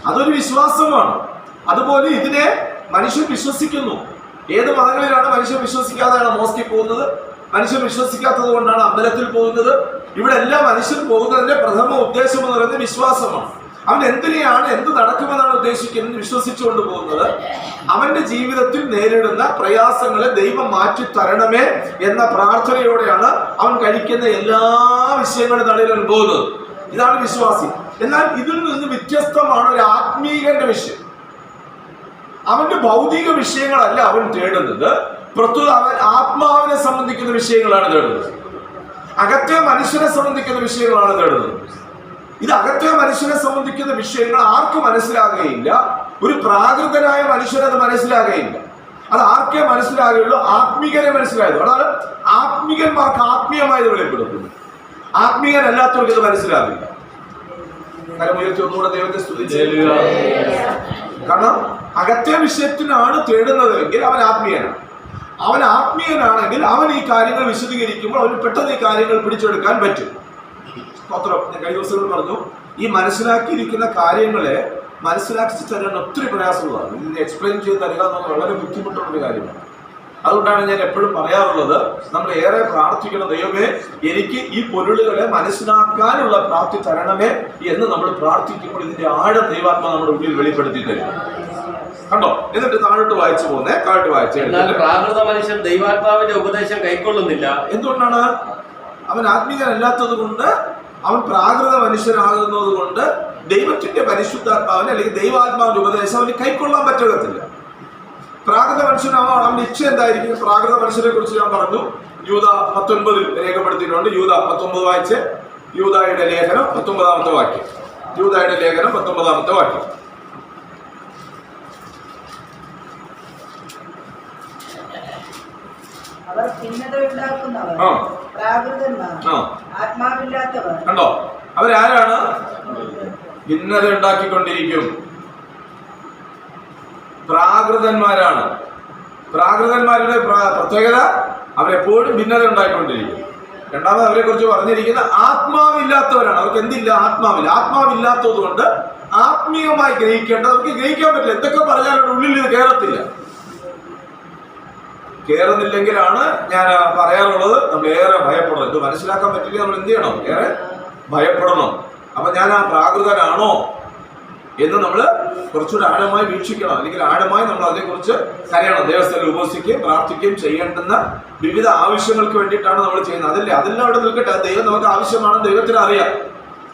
അതൊരു വിശ്വാസമാണ്. അതുപോലെ ഇതിനെ മനുഷ്യൻ വിശ്വസിക്കുന്നു. ഏത് മതങ്ങളിലാണ് മനുഷ്യൻ വിശ്വസിക്കാതെയാണ് മോസ്കിൽ പോകുന്നത്? മനുഷ്യൻ വിശ്വസിക്കാത്തത് കൊണ്ടാണ് അമ്പലത്തിൽ പോകുന്നത്. ഇവിടെ എല്ലാ മനുഷ്യൻ പോകുന്നതിന്റെ പ്രഥമ ഉദ്ദേശം എന്ന് പറയുന്നത് വിശ്വാസമാണ്. അവൻ എന്തിനെയാണ്, എന്ത് നടക്കുമെന്നാണ് ഉദ്ദേശിക്കുന്നത് വിശ്വസിച്ചുകൊണ്ട് പോകുന്നത്. അവന്റെ ജീവിതത്തിൽ നേരിടുന്ന പ്രയാസങ്ങളെ ദൈവം മാറ്റി തരണമേ എന്ന പ്രാർത്ഥനയോടെയാണ് അവൻ കഴിക്കുന്ന എല്ലാ വിഷയങ്ങളുടെ നടുവിൽ പോകുന്നത്. ഇതാണ് വിശ്വാസി. എന്നാൽ ഇതിൽ നിന്ന് വ്യത്യസ്തമാണ് ഒരു ആത്മീകന്റെ വിഷയം. അവന്റെ ഭൗതിക വിഷയങ്ങളല്ല അവൻ തേടുന്നത്, പ്രസ്തുത അവൻ ആത്മാവിനെ സംബന്ധിക്കുന്ന വിഷയങ്ങളാണ് തേടുന്നത്. അകത്തെ മനുഷ്യനെ സംബന്ധിക്കുന്ന വിഷയങ്ങളാണ് തേടുന്നത്. ഇത് അകത്തെ മനുഷ്യനെ സംബന്ധിക്കുന്ന വിഷയങ്ങൾ ആർക്കും മനസ്സിലാകുകയില്ല. ഒരു പ്രാകൃതനായ മനുഷ്യനത് മനസ്സിലാകുകയില്ല. അത് ആർക്കേ മനസ്സിലാകുകയുള്ളൂ? ആത്മീകരെ മനസ്സിലായത്. അതാണ് ആത്മീകന്മാർക്ക് ആത്മീയമായത് വെളിപ്പെടുത്തുന്നത്. ആത്മീയനല്ലാത്തവർക്ക് ഇത് മനസ്സിലാകില്ല. കരമുയർത്തി ഒന്നുകൂടെ ദൈവത്തെ സ്തുതിച്ചു. കാരണം അകത്തെ വിഷയത്തിനാണ് തേടുന്നതെങ്കിൽ അവൻ ആത്മീയനാണ്. അവൻ ആത്മീയനാണെങ്കിൽ അവൻ ഈ കാര്യങ്ങൾ വിശദീകരിക്കുമ്പോൾ അവന് പെട്ടെന്ന് ഈ കാര്യങ്ങൾ പിടിച്ചെടുക്കാൻ പറ്റും. സ്തോത്രം. ഞാൻ കഴിഞ്ഞ ദിവസങ്ങൾ പറഞ്ഞു, ഈ മനസ്സിലാക്കിയിരിക്കുന്ന കാര്യങ്ങളെ മനസ്സിലാക്കി തരാൻ ഒത്തിരി പ്രയാസമുള്ളതാണ്. ഇതിനെ എക്സ്പ്ലെയിൻ ചെയ്ത് തരിക എന്നത് വളരെ ബുദ്ധിമുട്ടുള്ളൊരു കാര്യമാണ്. അതുകൊണ്ടാണ് ഞാൻ എപ്പോഴും പറയാറുള്ളത്, നമ്മൾ ഏറെ പ്രാർത്ഥിക്കണം, ദൈവമേ എനിക്ക് ഈ പൊരുളുകളെ മനസ്സിലാക്കാനുള്ള പ്രാപ്തി തരണമേ എന്ന് നമ്മൾ പ്രാർത്ഥിക്കുമ്പോൾ ഇതിന്റെ ആഴം ദൈവാത്മ നമ്മുടെ ഉള്ളിൽ വെളിപ്പെടുത്തി തരും. കണ്ടോ? എന്നിട്ട് താഴോട്ട് വായിച്ചു പോകുന്നേ. താഴോട്ട് വായിച്ചു. പ്രാകൃത മനുഷ്യൻ ദൈവാത്മാവിന്റെ ഉപദേശം കൈക്കൊള്ളുന്നില്ല. എന്തുകൊണ്ടാണ്? അവൻ ആത്മീയനല്ലാത്തത് കൊണ്ട്, അവൻ പ്രാകൃത മനുഷ്യനാകുന്നത് കൊണ്ട് ദൈവത്തിന്റെ പരിശുദ്ധാത്മാവിനെ അല്ലെങ്കിൽ ദൈവാത്മാവിന്റെ ഉപദേശം അവന് കൈക്കൊള്ളാൻ പറ്റത്തില്ല. പ്രാകൃത മനുഷ്യനാവാൻ അവന്റെ ഇച്ഛ എന്തായിരിക്കും? പ്രാകൃത മനുഷ്യനെ കുറിച്ച് ഞാൻ പറഞ്ഞു, യൂദ 19 രേഖപ്പെടുത്തിയിട്ടുണ്ട്. യൂദ 19 വായിച്ച്. യൂദായുടെ ലേഖനം 19-ാമത്തെ വാക്യം. യൂദായുടെ ലേഖനം 19-ാമത്തെ വാക്യം. അവർ ഭിന്നത ഉണ്ടാക്കുന്നവർ, പ്രാകൃതന്മാർ, ആത്മാവില്ലാത്തവർ. കണ്ടോ? അവരാരാണ്? ഭിന്നത ഉണ്ടാക്കിക്കൊണ്ടിരിക്കും. പ്രാകൃതന്മാരാണ്. പ്രാകൃതന്മാരുടെ പ്രത്യേകത അവരെപ്പോഴും ഭിന്നത ഉണ്ടായിക്കൊണ്ടിരിക്കും. രണ്ടാമത് അവരെ കുറിച്ച് പറഞ്ഞിരിക്കുന്ന ആത്മാവില്ലാത്തവരാണ്. അവർക്ക് എന്തില്ല? ആത്മാവില്ല. ആത്മാവില്ലാത്തത് കൊണ്ട് ആത്മീയമായി ഗ്രഹിക്കേണ്ടത് അവർക്ക് ഗ്രഹിക്കാൻ പറ്റില്ല. എന്തൊക്കെ പറഞ്ഞാലും ഉള്ളിൽ ഇത് കയറത്തില്ല. കയറുന്നില്ലെങ്കിലാണ് ഞാൻ പറയാറുള്ളത്, നമ്മൾ ഏറെ ഭയപ്പെടണം. ഇത് മനസ്സിലാക്കാൻ പറ്റില്ല, നമ്മൾ എന്ത് ചെയ്യണം? ഏറെ ഭയപ്പെടണം. അപ്പൊ ഞാൻ ആ പ്രാകൃതനാണോ എന്ന് നമ്മൾ കുറച്ചുകൂടെ ആഴമായി വീക്ഷിക്കണം. അല്ലെങ്കിൽ ആഴമായി നമ്മൾ അതിനെക്കുറിച്ച് കരയണം. ദേവസ്ഥയിൽ ഉപവസിക്കുകയും പ്രാർത്ഥിക്കുകയും ചെയ്യേണ്ടുന്ന വിവിധ ആവശ്യങ്ങൾക്ക് വേണ്ടിയിട്ടാണ് നമ്മൾ ചെയ്യുന്നത്. അതെല്ലാം അവിടെ നിൽക്കട്ടെ. ദൈവം നമുക്ക് ആവശ്യമാണെന്ന് ദൈവത്തിന് അറിയാം.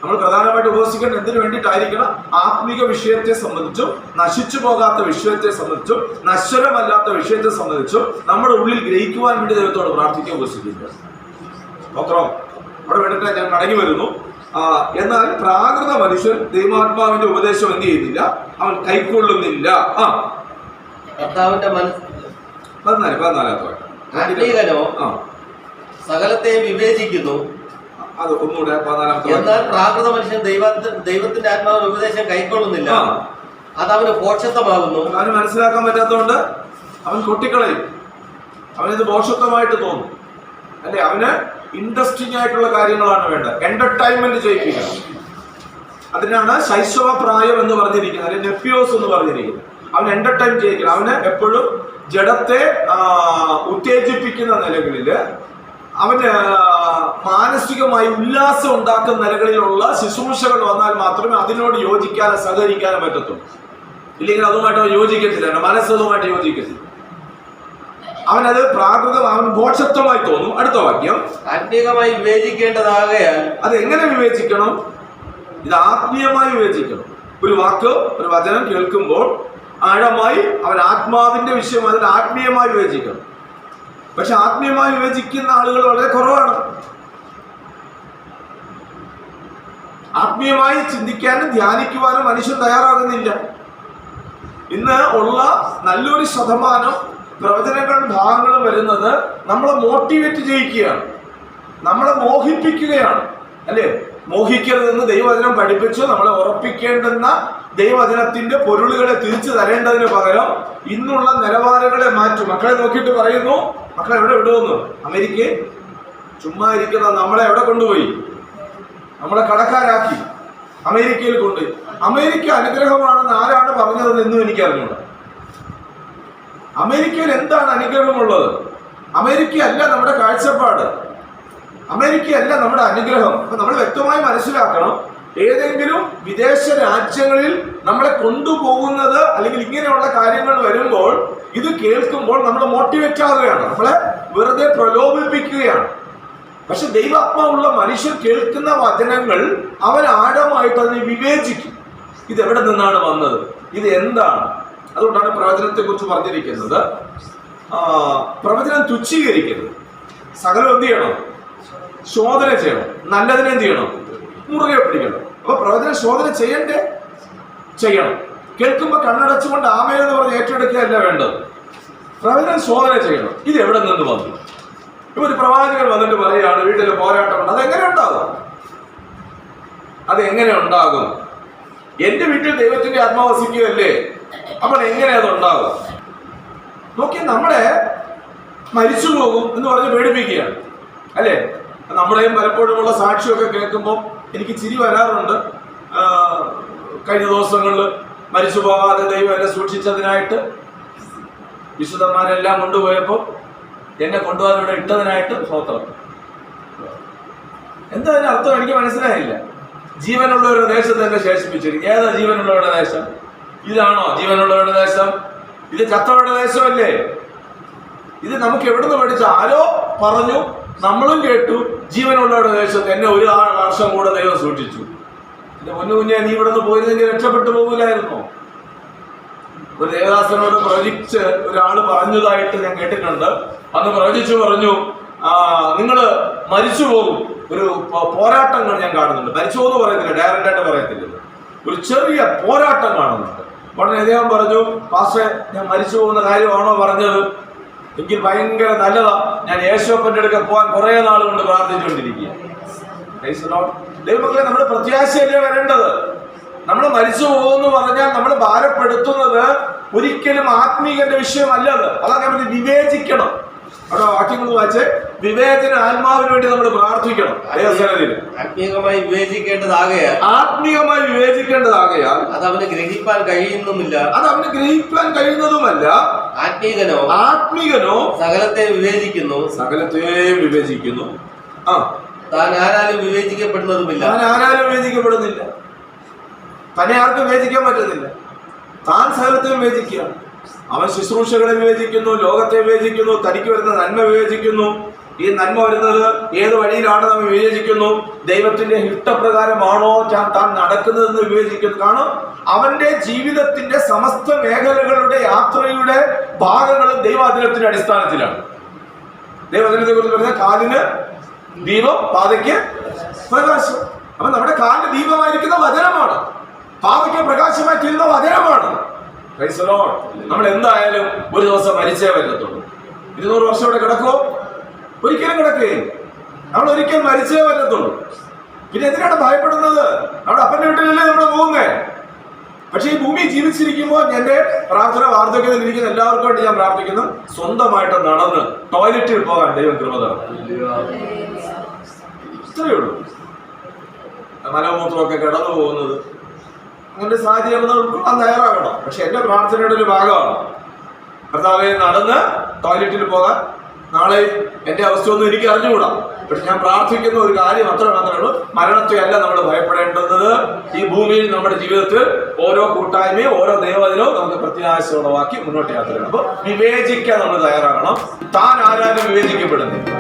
നമ്മൾ പ്രധാനമായിട്ട് ഉപവസിക്കേണ്ട എന്തിനു വേണ്ടിയിട്ടായിരിക്കണം? ആത്മീക വിഷയത്തെ സംബന്ധിച്ചും നശിച്ചു പോകാത്ത വിഷയത്തെ സംബന്ധിച്ചും നശ്വരമല്ലാത്ത വിഷയത്തെ സംബന്ധിച്ചും നമ്മുടെ ഉള്ളിൽ ഗ്രഹിക്കുവാൻ വേണ്ടി ദൈവത്തോട് പ്രാർത്ഥിക്കുക, ഉപവസിക്കുക. സ്തോത്രം. അവിടെ വേണ്ടിയിട്ട് ഞാൻ മടങ്ങി വരുന്നു. എന്നാൽ പ്രാകൃത മനുഷ്യൻ ദൈവാത്മാവിന്റെ ഉപദേശം എന്ത് ചെയ്യുന്നില്ല? അവൻ കൈക്കൊള്ളുന്നില്ല. 14-ാമത്തെ സകലത്തെ വിവേചിക്കുന്നു. അത് ഒന്നുകൂടെ 14-ാമത്തെ. എന്നാൽ പ്രാകൃത മനുഷ്യൻ ദൈവത്തിന്റെ ആത്മാവിന്റെ ഉപദേശം കൈക്കൊള്ളുന്നില്ല, അത് അവന് ഭോഷത്വമാകുന്നു. അവന് മനസ്സിലാക്കാൻ പറ്റാത്തതുകൊണ്ട് അവൻ കൊട്ടിക്കളയും. അവനിത് ഭോഷത്വമായിട്ട് തോന്നും. അല്ലെ? അവന് ഇൻട്രസ്റ്റിംഗ് ആയിട്ടുള്ള കാര്യങ്ങളാണ് വേണ്ടത്. എന്റർടൈൻമെന്റ് ചെയ്യിപ്പിക്കണം. അതിനാണ് ശൈശവ പ്രായം എന്ന് പറഞ്ഞിരിക്കുന്നത്, അല്ലെങ്കിൽ നെഫ്യോസ് എന്ന് പറഞ്ഞിരിക്കുന്നത്. അവൻ എന്റർടൈൻ ചെയ്യിക്കണം. അവന് എപ്പോഴും ജഡത്തെ ഉത്തേജിപ്പിക്കുന്ന നിലകളില്, അവന് മാനസികമായി ഉല്ലാസം ഉണ്ടാക്കുന്ന നിലകളിലുള്ള ശുശ്രൂഷകൾ വന്നാൽ മാത്രമേ അതിനോട് യോജിക്കാനോ സഹകരിക്കാനോ പറ്റത്തുള്ളൂ. ഇല്ലെങ്കിൽ അതുമായിട്ട് യോജിക്കത്തില്ല. മനസ്സതുമായിട്ട് യോജിക്കത്തില്ല. അവനത് പ്രാകൃതം, അവൻ ഭോഷത്വമായി തോന്നും. അടുത്ത വാക്യം. ആത്മീകമായി വിവേചിക്കേണ്ടതാകയാൽ. അത് എങ്ങനെ വിവേചിക്കണം? ഇത് ആത്മീയമായി വിവേചിക്കണം. ഒരു വാക്ക്, ഒരു വചനം കേൾക്കുമ്പോൾ ആഴമായി അവൻ ആത്മാവിന്റെ വിഷയം അതിൽ ആത്മീയമായി വിവേചിക്കണം. പക്ഷെ ആത്മീയമായി വിവേചിക്കുന്ന ആളുകൾ വളരെ കുറവാണ്. ആത്മീയമായി ചിന്തിക്കാനും ധ്യാനിക്കുവാനും മനുഷ്യൻ തയ്യാറാകുന്നില്ല. ഇന്ന് ഉള്ള നല്ലൊരു ശതമാനം പ്രവചനങ്ങളും ഭാഗങ്ങളും വരുന്നത് നമ്മളെ മോട്ടിവേറ്റ് ചെയ്യിക്കുകയാണ്, നമ്മളെ മോഹിപ്പിക്കുകയാണ്, അല്ലേ? മോഹിക്കരുതെന്ന് ദൈവവചനം പഠിപ്പിച്ചു നമ്മളെ ഉറപ്പിക്കേണ്ടുന്ന ദൈവവചനത്തിന്റെ പൊരുളുകളെ തിരിച്ചു തരേണ്ടതിന് പകരം ഇന്നുള്ള നിലവാരങ്ങളെ മാറ്റും. മക്കളെ നോക്കിയിട്ട് പറയുന്നു, മക്കളെ എവിടെ വിടുമെന്ന്? അമേരിക്കയിൽ ചുമ്മാ ഇരിക്കുന്ന നമ്മളെ എവിടെ കൊണ്ടുപോയി? നമ്മളെ കടക്കാരാക്കി അമേരിക്കയിൽ കൊണ്ടുപോയി. അമേരിക്ക അനുഗ്രഹമാണെന്ന് ആരാണ് പറഞ്ഞതെന്ന് ഇന്നും എനിക്ക് അറിഞ്ഞൂടാ. അമേരിക്കയിൽ എന്താണ് അനുഗ്രഹമുള്ളത്? അമേരിക്ക അല്ല നമ്മുടെ കാഴ്ചപ്പാട്, അമേരിക്ക അല്ല നമ്മുടെ അനുഗ്രഹം. അപ്പൊ നമ്മൾ വ്യക്തമായി മനസ്സിലാക്കണം, ഏതെങ്കിലും വിദേശ രാജ്യങ്ങളിൽ നമ്മളെ കൊണ്ടുപോകുന്നത് അല്ലെങ്കിൽ ഇങ്ങനെയുള്ള കാര്യങ്ങൾ വരുമ്പോൾ ഇത് കേൾക്കുമ്പോൾ നമ്മൾ മോട്ടിവേറ്റ് ആവുകയാണ്, നമ്മളെ വെറുതെ പ്രലോഭിപ്പിക്കുകയാണ്. പക്ഷെ ദൈവാത്മാവുള്ള മനുഷ്യൻ കേൾക്കുന്ന വചനങ്ങൾ അവൻ ആഴമായിട്ട് അതിനെ വിവേചിക്കും. ഇത് എവിടെ നിന്നാണ് വന്നത്, ഇത് എന്താണ്? അതുകൊണ്ടാണ് പ്രവചനത്തെ കുറിച്ച് പറഞ്ഞിരിക്കുന്നത്, പ്രവചനം തുച്ഛീകരിക്കരുത്. സകലം എന്ത് ചെയ്യണം? ശോധന ചെയ്യണം. നല്ലതിനെ എന്ത് ചെയ്യണം? മുറുകെ പിടിക്കണം. അപ്പൊ പ്രവചനം ശോധന ചെയ്യണ്ടേ? ചെയ്യണം. കേൾക്കുമ്പോൾ കണ്ണടച്ചുകൊണ്ട് ആമേന്ന് പറഞ്ഞ് ഏറ്റെടുക്കുകയല്ല വേണ്ടത്. പ്രവചനം ശോധന ചെയ്യണം. ഇത് എവിടെ നിന്ന് വന്നു? ഇപ്പൊ ഒരു പ്രവാചകൻ വന്നിട്ട് പറയുകയാണ് വീട്ടിൽ പോരാട്ടമുണ്ട്. അതെങ്ങനെ ഉണ്ടാകും? അതെങ്ങനെ ഉണ്ടാകും? എന്റെ വീട്ടിൽ ദൈവത്തിന്റെ ആത്മാവ് വസിക്കുകയല്ലേ, അപ്പോൾ എങ്ങനെ അത് ഉണ്ടാകും? നോക്കി, നമ്മളെ മരിച്ചു പോകും എന്ന് പറഞ്ഞ് പേടിപ്പിക്കുകയാണ്, അല്ലേ? നമ്മുടെയും പലപ്പോഴുമുള്ള സാക്ഷിയൊക്കെ കേൾക്കുമ്പോൾ എനിക്ക് ചിരി വരാറുണ്ട്. കഴിഞ്ഞ ദിവസങ്ങളിൽ മരിച്ചു പോകാതെ ദൈവം എന്നെ സൂക്ഷിച്ചതിനായിട്ട്, വിശുദ്ധന്മാരെല്ലാം കൊണ്ടുപോയപ്പോൾ എന്നെ കൊണ്ടുപോകാൻ ഇവിടെ ഇട്ടതിനായിട്ട് സ്തോത്രം. എന്താ അതിന്റെ അർത്ഥം? എനിക്ക് മനസ്സിലായില്ല. ജീവനുള്ളവരുടെ ദേശത്ത് എന്നെ ശേഷിപ്പിച്ചിരിക്കും. ഏതാ ജീവനുള്ളവരുടെ ദേശം? ഇതാണോ ജീവനുള്ളവരുടെ ദേശം? ഇത് ചത്തവരുടെ ദേശമല്ലേ? ഇത് നമുക്ക് എവിടുന്ന് പഠിച്ച? ആരോ പറഞ്ഞു, നമ്മളും കേട്ടു. ജീവനുള്ളവരുടെ ദേശത്ത് എന്നെ ഒരു വർഷം കൂടെ ദൈവം സൂക്ഷിച്ചു. എന്റെ കുഞ്ഞെ, നീ ഇവിടെ നിന്ന് പോയിരുന്നെങ്കിൽ രക്ഷപ്പെട്ടു പോകില്ലായിരുന്നോ? ഒരു ദേവദാസനോട് പ്രവചിച്ച് ഒരാള് പറഞ്ഞതായിട്ട് ഞാൻ കേട്ടിട്ടുണ്ട്. അന്ന് പ്രവചിച്ചു പറഞ്ഞു, നിങ്ങള് മരിച്ചു പോകും, ഒരു പോരാട്ടങ്ങൾ ഞാൻ കാണുന്നുണ്ട്. മരിച്ചു പോകുന്നു പറയത്തില്ല, ഡയറക്റ്റ് ആയിട്ട് പറയത്തില്ല, ഒരു ചെറിയ പോരാട്ടം കാണുന്നുണ്ട്. ഉടനെ അദ്ദേഹം പറഞ്ഞു, പാസ്റ്ററെ, ഞാൻ മരിച്ചു പോകുന്ന കാര്യമാണോ പറഞ്ഞത്? എനിക്ക് ഭയങ്കര നല്ലതാ, ഞാൻ യേശുപ്പന്റെ അടുക്ക പോകാൻ കുറെ നാൾ കൊണ്ട് പ്രാർത്ഥിച്ചുകൊണ്ടിരിക്കുക. ദൈവമക്കളെ, നമ്മുടെ പ്രത്യാശയല്ലേ വരേണ്ടത്. നമ്മൾ മരിച്ചു പോകുമെന്ന് പറഞ്ഞാൽ നമ്മൾ ഭാരപ്പെടുത്തുന്നത് ഒരിക്കലും ആത്മീകന്റെ വിഷയമല്ലത്. അതാണ് നമ്മൾ വിവേചിക്കണം. അവിടെ വാക്യങ്ങൾ വായിച്ച് വിവേചന ആത്മാവിന് വേണ്ടി നമ്മൾ പ്രാർത്ഥിക്കണം. ആത്മീയമായി വിവേചിക്കേണ്ടതാകയാൽ അത് അവന് ഗ്രഹിപ്പാൻ കഴിയുന്നതുമല്ല. ആത്മീകനോ സകലത്തെയും വിവേചിക്കുന്നു. താൻ ആരാലും വിവേചിക്കപ്പെടുന്നതുമില്ല. തന്നെ ആർക്കും വിവേചിക്കാൻ പറ്റുന്നില്ല. താൻ സകലത്തെയും വിവേചിക്കുകയാണ്. അവൻ ശുശ്രൂഷകളെ വിവേചിക്കുന്നു, ലോകത്തെ വിവേചിക്കുന്നു, തനിക്ക് വരുന്ന നന്മ വിവേചിക്കുന്നു. ഈ നന്മ വരുന്നത് ഏത് വഴിയിലാണെന്ന് അവൻ വിവേചിക്കുന്നു. ദൈവത്തിന്റെ ഇഷ്ടപ്രകാരമാണോ താൻ നടക്കുന്നതെന്ന് വിവേചിക്കുന്നു. കാരണം അവന്റെ ജീവിതത്തിന്റെ സമസ്ത മേഖലകളുടെ യാത്രയുടെ ഭാഗങ്ങളും ദൈവാധീനത്തിന്റെ അടിസ്ഥാനത്തിലാണ്. ദൈവാധീനത്തെ കുറിച്ച് പറഞ്ഞാൽ കാലിന് ദീപം, പാതയ്ക്ക് പ്രകാശം. അപ്പൊ നമ്മുടെ കാലിന് ദീപമായിരിക്കുന്ന വചനമാണ്, പാതയ്ക്ക് പ്രകാശമായി തീരുന്ന വചനമാണ്. നമ്മൾ എന്തായാലും ഒരു ദിവസം മരിച്ചേ പറ്റത്തുള്ളൂ. 200 വർഷം ഇവിടെ കിടക്കോ? ഒരിക്കലും കിടക്കുകയും നമ്മൾ ഒരിക്കലും മരിച്ചേ പറ്റത്തുള്ളൂ. പിന്നെ എന്തിനാണ് ഭയപ്പെടുന്നത്? നമ്മുടെ അപ്പന്റെ വീട്ടിലല്ലേ നമ്മൾ പോകുന്നേ. പക്ഷെ ഈ ഭൂമി ജീവിച്ചിരിക്കുമ്പോൾ എന്റെ പ്രാർത്ഥന വാർദ്ധക്യത്തിൽ ഇരിക്കുന്ന എല്ലാവർക്കും വേണ്ടി ഞാൻ പ്രാർത്ഥിക്കുന്നു, സ്വന്തമായിട്ട് നടന്ന് ടോയ്ലറ്റിൽ പോകാൻ ദൈവം കൃപ തരണം. ഇത്രയേ ഉള്ളൂ. മലമൂത്രമൊക്കെ കിടന്നു പോകുന്നത് അങ്ങനെ സാഹചര്യം ഉൾക്കൊള്ളാൻ തയ്യാറാകണം. പക്ഷെ എന്റെ പ്രാർത്ഥനയുടെ ഒരു ഭാഗമാണ്, കർത്താവേ, നടന്ന് ടോയ്ലറ്റിൽ പോകാൻ. നാളെ എന്റെ അവസ്ഥ ഒന്നും എനിക്ക് അറിഞ്ഞുകൂടാ. പക്ഷെ ഞാൻ പ്രാർത്ഥിക്കുന്ന ഒരു കാര്യം മാത്രമേ ഉള്ളൂ, മരണത്തെ അല്ല നമ്മൾ ഭയപ്പെടേണ്ടത്. ഈ ഭൂമിയിൽ നമ്മുടെ ജീവിതത്തിൽ ഓരോ കൂട്ടായ്മയും ഓരോ ദൈവദിനവും നമുക്ക് പ്രത്യാശ ഉളവാക്കി മുന്നോട്ട് യാത്ര ചെയ്യണം. അപ്പൊ വിവേചിക്കാൻ നമ്മൾ തയ്യാറാകണം. താൻ ആരാലും വിവേചിക്കപ്പെടുന്നില്ല.